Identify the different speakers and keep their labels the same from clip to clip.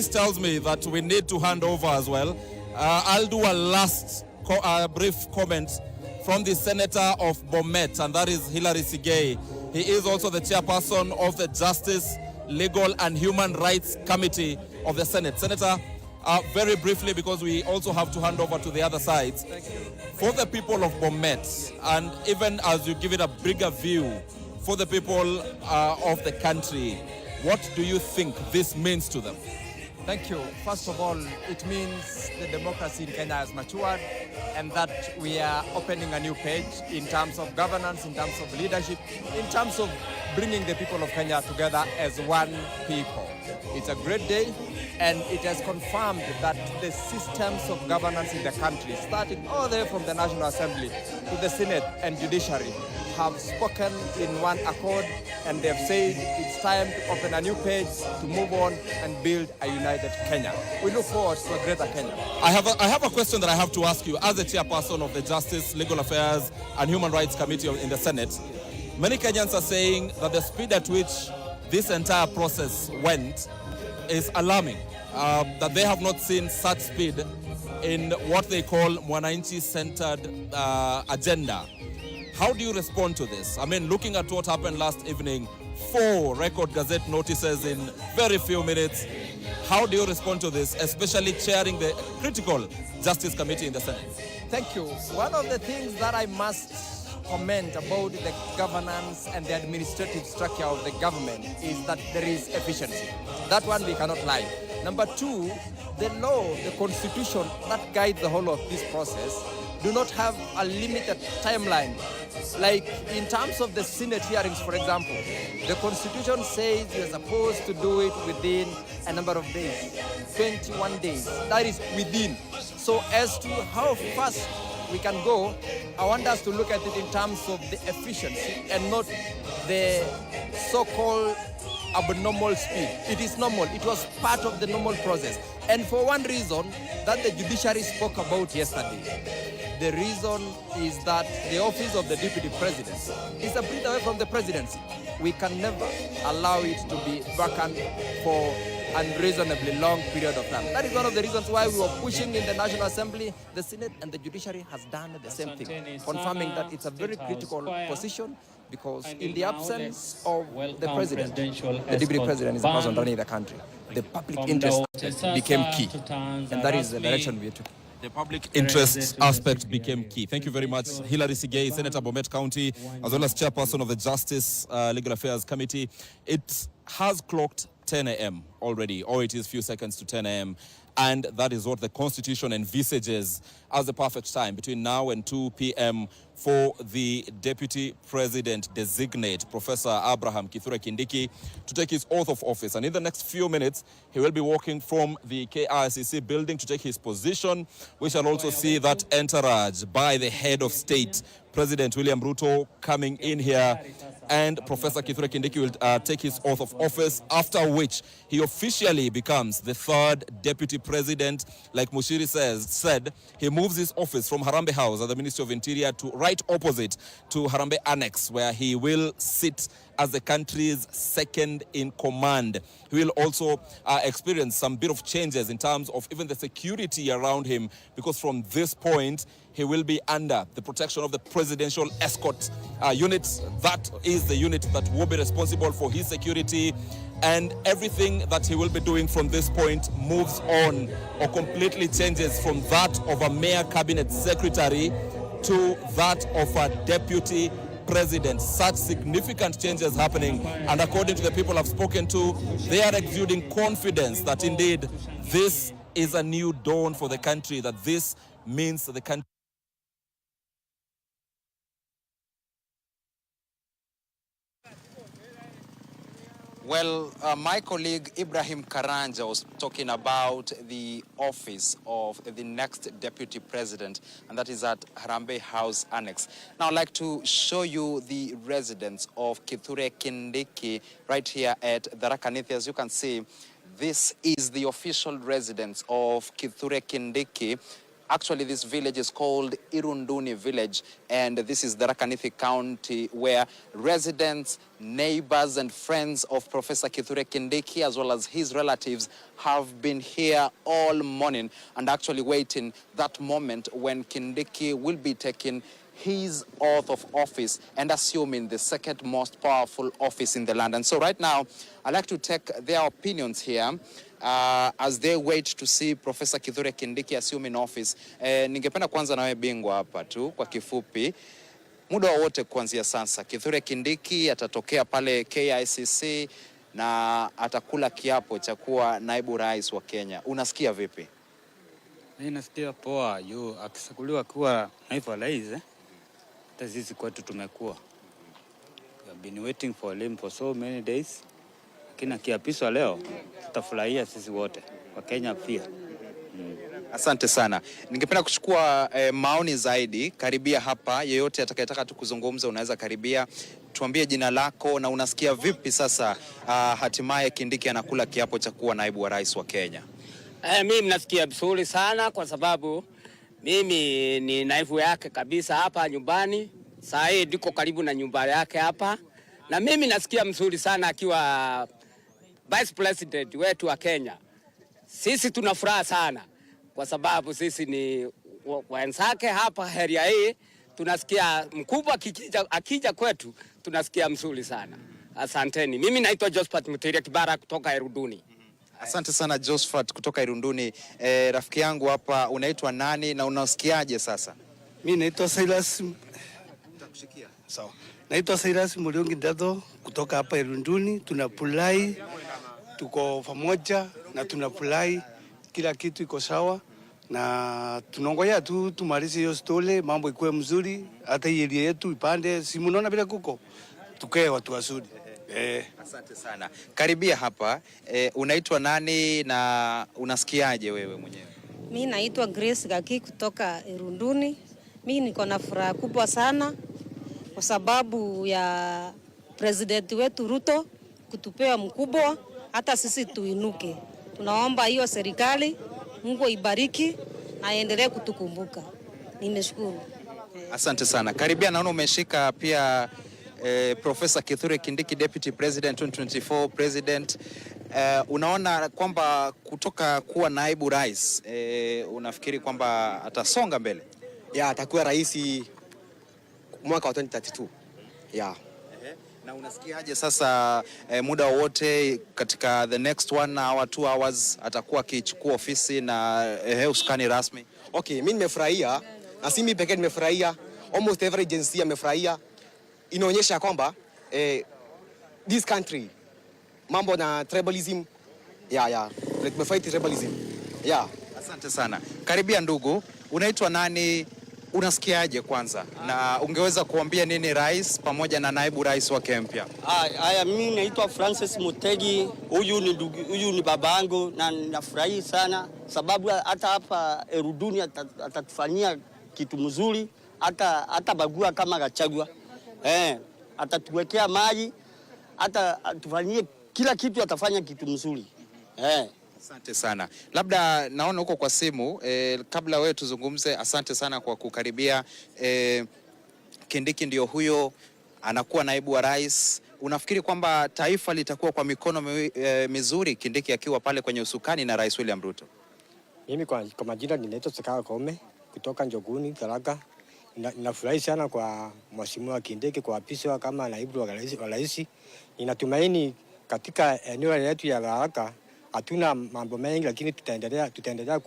Speaker 1: this tells me that we need to hand over as well. I'll do a last brief comment from the Senator of Bomet, and that is Hilary Sigei. He is also the chairperson of the Justice, Legal and Human Rights Committee of the Senate. Senator, very briefly, because we also have to hand over to the other sides.
Speaker 2: Thank you.
Speaker 1: For the people of Bomet, and even as you give it a bigger view for the people of the country, what do you think this means to them?
Speaker 2: Thank you. First of all, it means the democracy in Kenya has matured and that we are opening a new page in terms of governance, in terms of leadership, in terms of bringing the people of Kenya together as one people. It's a great day, and it has confirmed that the systems of governance in the country, starting all the way from the National Assembly to the Senate and judiciary, have spoken in one accord, and they've said it's time to open a new page, to move on and build a united Kenya. We look forward to a greater Kenya.
Speaker 1: I have a question that I have to ask you. As the chairperson of the Justice, Legal Affairs and Human Rights Committee in the Senate, many Kenyans are saying that the speed at which this entire process went is alarming, that they have not seen such speed in what they call Mwananchi-centered agenda. How do you respond to this? I mean, looking at what happened last evening, 4 Record Gazette notices in very few minutes. How do you respond to this, especially chairing the critical Justice Committee in the Senate?
Speaker 2: Thank you. One of the things that I must comment about the governance and the administrative structure of the government is that there is efficiency. That one we cannot lie. Number 2, the law, the constitution that guides the whole of this process do not have a limited timeline. Like in terms of the Senate hearings, for example, the Constitution says you're supposed to do it within a number of days, 21 days. That is within. So as to how fast we can go, I want us to look at it in terms of the efficiency and not the so-called abnormal speed. It is normal. It was part of the normal process. And for one reason that the judiciary spoke about yesterday, the reason is that the office of the deputy president is a bit away from the presidency. We can never allow it to be vacant for unreasonably long period of time. That is one of the reasons why we were pushing in the National Assembly. The Senate and the judiciary has done the same thing, confirming that it's a very critical position, because in the absence of the president, the deputy president is the person running the country. The public interest became key, and that is the direction we took.
Speaker 1: The public interest aspect became key. Thank you very much, Hilary Sigei, Senator Bomet County, as well as chairperson of the Justice Legal Affairs Committee. It has clocked 10 a.m. already, or it is few seconds to 10 a.m. And that is what the Constitution envisages as the perfect time, between now and 2 p.m. for the Deputy President designate, Professor Abraham Kithure Kindiki, to take his oath of office. And in the next few minutes, he will be walking from the KICC building to take his position. We shall also see that entourage by the head of state, President William Ruto, coming in here. And Professor Kithure Kindiki will take his oath of office, after which he officially becomes the 3rd Deputy President. Like Mushiri said, he moves his office from Harambee House at the Ministry of Interior to right opposite to Harambee Annex, where he will sit as the country's second in command. He will also experience some bit of changes in terms of even the security around him, because from this point, he will be under the protection of the presidential escort unit. That is the unit that will be responsible for his security, and everything that he will be doing from this point moves on or completely changes from that of a mere cabinet secretary to that of a deputy president. Such significant changes happening, and according to the people I've spoken to, they are exuding confidence that indeed this is a new dawn for the country, that this means that the country.
Speaker 3: Well, my colleague Ibrahim Karanja was talking about the office of the next deputy president, and that is at Harambee House Annex. Now, I'd like to show you the residence of Kithure Kindiki right here at Tharaka Nithi. As you can see, this is the official residence of Kithure Kindiki. Actually, this village is called Irunduni village, and this is the Tharaka Nithi County, where residents, neighbors, and friends of Professor Kithure Kindiki, as well as his relatives, have been here all morning and actually waiting that moment when Kindiki will be taking his oath of office and assuming the second most powerful office in the land. And so right now, I'd like to take their opinions here as they wait to see Professor Kithure Kindiki assuming office. Ningependa kwanza nawe bingwa hapa tu kwa kifupi, muda wote kuanzia sasa Kithure Kindiki atatokea pale KICC na atakula kiapo cha kuwa naibu rais wa Kenya. Unasikia vipi?
Speaker 4: Mimi nasikia poa, akisakuliwa kuwa naibu rais, hata sisi kwetu tumekuwa. We have been waiting for him for so many days. Lakini akiapishwa leo, tutafurahia sisi wote, wa Kenya pia.
Speaker 3: Asante sana. Ningependa kuchukua maoni zaidi. Karibia hapa, yeyote atakayetaka tu kuzungumza unaweza karibia. Tuambie jina lako na unasikia vipi sasa hatimaye Kindiki anakula kiapo cha kuwa naibu wa rais wa Kenya.
Speaker 5: Mimi nasikia vizuri sana kwa sababu mimi ni naibu yake kabisa hapa nyumbani. Saa hii ndiko karibu na nyumba yake hapa. Na mimi nasikia mzuri sana akiwa Vice President wetu wa Kenya. Sisi tunafuraha sana kwa sababu sisi ni wenzake hapa area hii. Tunasikia mkubwa akija kwetu, tunasikia mzuri sana. Asanteni. Mimi naitwa Josephat Muteria Kibara kutoka Irunduni.
Speaker 3: Asante sana Josephat kutoka Irunduni. Rafiki yangu hapa, unaitwa nani na unasikiaje sasa?
Speaker 6: Mimi naitwa Silas.
Speaker 3: Nitakushikia.
Speaker 6: Sawa. Naitwa Silas Mulungi Ndato kutoka hapa Irunduni. Tunafurahi, tuko pamoja na tunafurahi, kila kitu iko sawa na tunongoja tu tumalize hiyo stole, mambo ikuwe mzuri, hata hii area yetu ipande, si mnaona bila kuko tukae watu wazuri.
Speaker 3: Asante sana. Karibia hapa. Unaitwa nani na unasikiaje wewe mwenyewe?
Speaker 7: Mimi naitwa Grace Kicc kutoka Irunduni. Mimi niko na furaha kubwa sana kwa sababu ya president wetu Ruto kutupea mkubwa, hata sisi tuinuke. Tunaomba hiyo serikali Mungu ibariki na endelee kutukumbuka. Nimeshukuru.
Speaker 3: Asante sana. Karibia, naona umeshika pia Professor Kithure Kindiki Deputy President 2024 President. Unaona kwamba kutoka kuwa naibu rais unafikiri kwamba atasonga mbele?
Speaker 8: Ya, atakuwa rais mwaka wa 2032. Ya.
Speaker 3: Na unasikiaje sasa muda wote katika the next 1 hour 2 hours atakuwa akichukua ofisi na usukani rasmi?
Speaker 8: Okay, mimi nimefurahia na si mimi pekee nimefurahia. Almost every agency amefurahia. Inaonyesha kwamba this country mambo na tribalism tumefight tribalism.
Speaker 3: Asante sana. Karibia ndugu, unaitwa nani? Unasikiaje kwanza? Na ungeweza kuambia nini rais pamoja na naibu rais wa Kenya?
Speaker 9: Mimi naitwa Francis Mutegi. Huyu ni babangu na nafurahi sana sababu hata hapa Irunduni atatufanyia kitu mzuri, hata bagua kama Gachagua. Atatuwekea maji, hata atufanyie kila kitu, atafanya kitu mzuri.
Speaker 3: Asante sana. Labda naona huko kwa simu, kabla wewe tuzungumze, asante sana kwa kukaribia. Kindiki ndio huyo anakuwa naibu wa rais. Unafikiri kwamba taifa litakuwa kwa mikono mizuri Kindiki akiwa pale kwenye usukani na Rais William Ruto?
Speaker 10: Mimi kwa majina ninaitwa Sekao Kome kutoka Njoguni Tharaka. Ninafurahi sana kwa mheshimiwa Kindiki kuapishwa kama naibu wa rais. Ninatumaini katika eneo letu ya Tharaka hatuna mambo mengi, lakini tutaendelea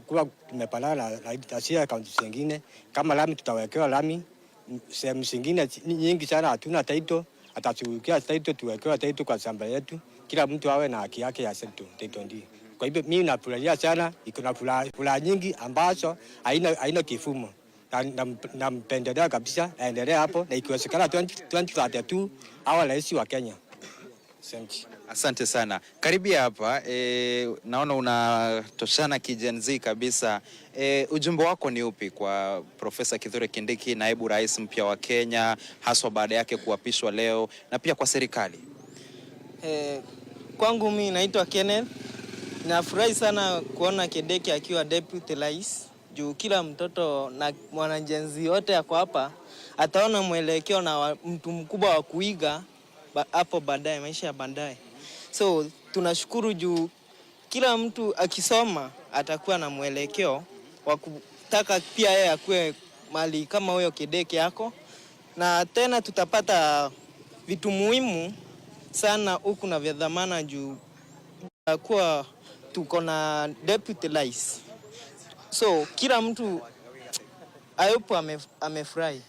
Speaker 10: kuwa tumepalana na sia kaunti zingine. Kama lami tutawekewa lami, sehemu zingine nyingi sana hatuna title, atatuwekea title, tuwekewa title kwa shamba yetu. Kila mtu awe na haki yake ya title ndio. Kwa hivyo mimi nafurahia sana, iko na furaha nyingi ambazo haina kifumo. Nampendelea kabisa aendelea hapo, na ikiwezekana 2032 awe rais wa Kenya.
Speaker 3: Asante sana. Karibia hapa, naona unatoshana kijenzi kabisa. Ujumbe wako ni upi kwa Professor Kithure Kindiki, naibu rais mpya wa Kenya, haswa baada yake kuapishwa leo, na pia kwa serikali?
Speaker 11: Kwangu mimi naitwa Kenneth. Nafurahi sana kuona Kindiki akiwa deputy rais juu kila mtoto na mwanajenzi yote yako hapa ataona mwelekeo na mtu mkubwa wa kuiga hapo baadaye, maisha ya baadaye. So tunashukuru juu kila mtu akisoma atakuwa na mwelekeo wa kutaka pia yeye akue mali kama huyo Kindiki yako, na tena tutapata vitu muhimu sana huku na vya dhamana juu kuwa tuko na deputy rais. So kila mtu ayupo amefurahi.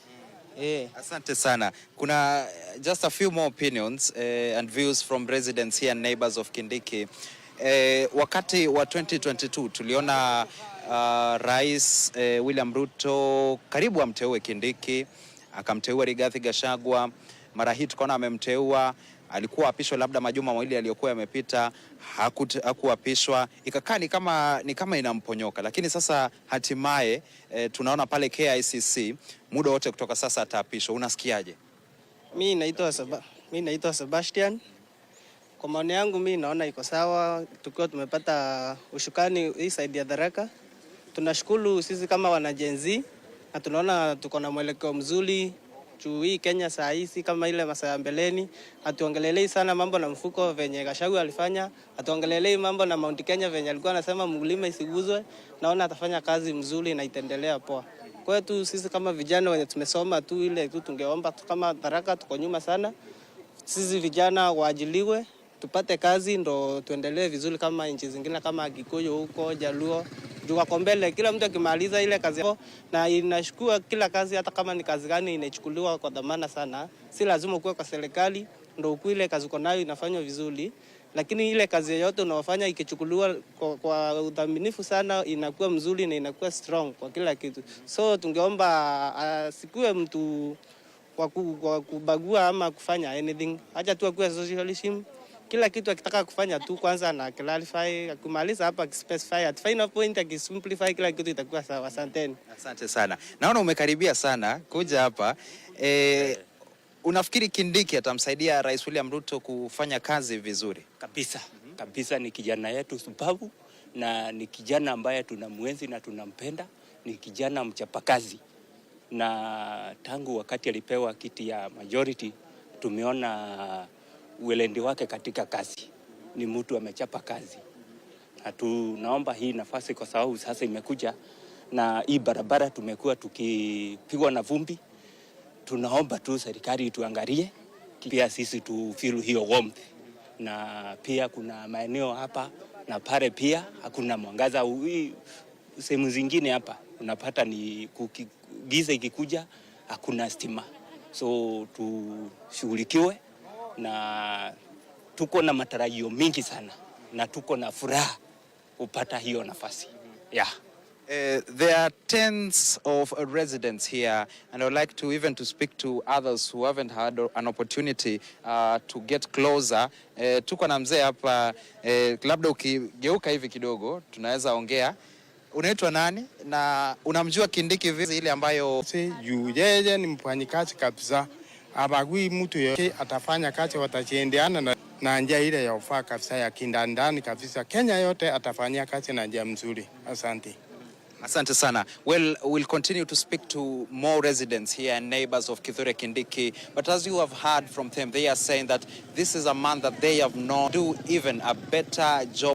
Speaker 3: Asante sana. Kuna just a few more opinions and views from residents here and neighbors of Kindiki. Wakati wa 2022 tuliona Rais William Ruto karibu amteue Kindiki, akamteua Rigathi Gachagua. Mara hii tukaona amemteua, alikuwa apishwa labda majuma mawili aliyokuwa yamepita, hakuapishwa, ikakaa ni kama inamponyoka. Lakini sasa hatimaye tunaona pale KICC muda wote kutoka sasa ataapishwa. Unasikiaje?
Speaker 11: Mimi naitwa Sebastian. Kwa maoni yangu mimi naona iko sawa, tukiwa tumepata ushukani hii side ya Tharaka. Tunashukuru sisi kama wanajenzi na tunaona tuko na mwelekeo mzuri. Hii Kenya saa hizi kama ile masaa mbeleni, atuongelelei sana mambo na mfuko venye Gachagua alifanya, atuongelelei mambo na Mount Kenya venye alikuwa anasema mlima isiguzwe. Naona atafanya kazi mzuri na itaendelea poa. Kwa hiyo tu sisi kama vijana wenye tumesoma tu ile tu tungeomba kama Tharaka tuko nyuma sana. Sisi vijana waajiliwe, tupate kazi ndo tuendelee vizuri kama nchi zingine kama Kikuyu huko, Jaluo. Tuko mbele, kila mtu akimaliza ile kazi yao na inashukua kila kazi hata kama ni kazi gani inachukuliwa kwa dhamana sana. Si lazima ukue kwa serikali ndo ukue ile kazi uko nayo inafanywa vizuri, lakini ile kazi yote unaofanya ikichukuliwa kwa udhaminifu sana inakuwa mzuri na inakuwa strong kwa kila kitu. So tungeomba asikue mtu kwa kubagua ama kufanya anything. Acha tu akue socialism. Kila kitu akitaka kufanya tu kwanza na clarify, kumaliza hapa specify at final point akisimplify kila kitu itakuwa sawa. Asanteni. Asante
Speaker 3: sana. Naona umekaribia sana kuja hapa. Unafikiri Kindiki atamsaidia Rais William Ruto kufanya kazi vizuri?
Speaker 12: Kabisa. Kabisa, ni kijana yetu subabu na ni kijana ambaye tunamwenzi na tunampenda, ni kijana mchapakazi. Na tangu wakati alipewa kiti ya majority tumeona uelendi wake katika kazi. Ni mtu amechapa kazi. Na tunaomba hii nafasi kwa sababu sasa imekuja na hii barabara tumekuwa tukipigwa na vumbi. Tunaomba tu serikali tuangalie pia sisi tu feel hiyo warmth. Na pia kuna maeneo hapa na pale pia hakuna mwangaza. Sehemu zingine hapa unapata ni giza ikikuja hakuna stima. So tushughulikiwe na tuko na matarajio mingi sana na tuko na furaha kupata hiyo nafasi.
Speaker 3: There are tens of residents here and I would like to even to speak to others who haven't had an opportunity to get closer. Tuko na mzee hapa, labda ukigeuka hivi kidogo tunaweza ongea. Unaitwa nani na unamjua Kindiki vipi ile ambayo
Speaker 13: yeye ni mfanyikazi kabisa, abagui mtu yote atafanya kazi watachiendeana na njia ile ya ufaa kabisa ya kindandani kabisa. Kenya yote atafanyia kazi na njia mzuri. Asante.
Speaker 3: Asante sana. Well, we'll continue to speak to more residents here and neighbors of Kithure Kindiki. But as you have heard from them, they are saying that this is a man that they have known do even a better job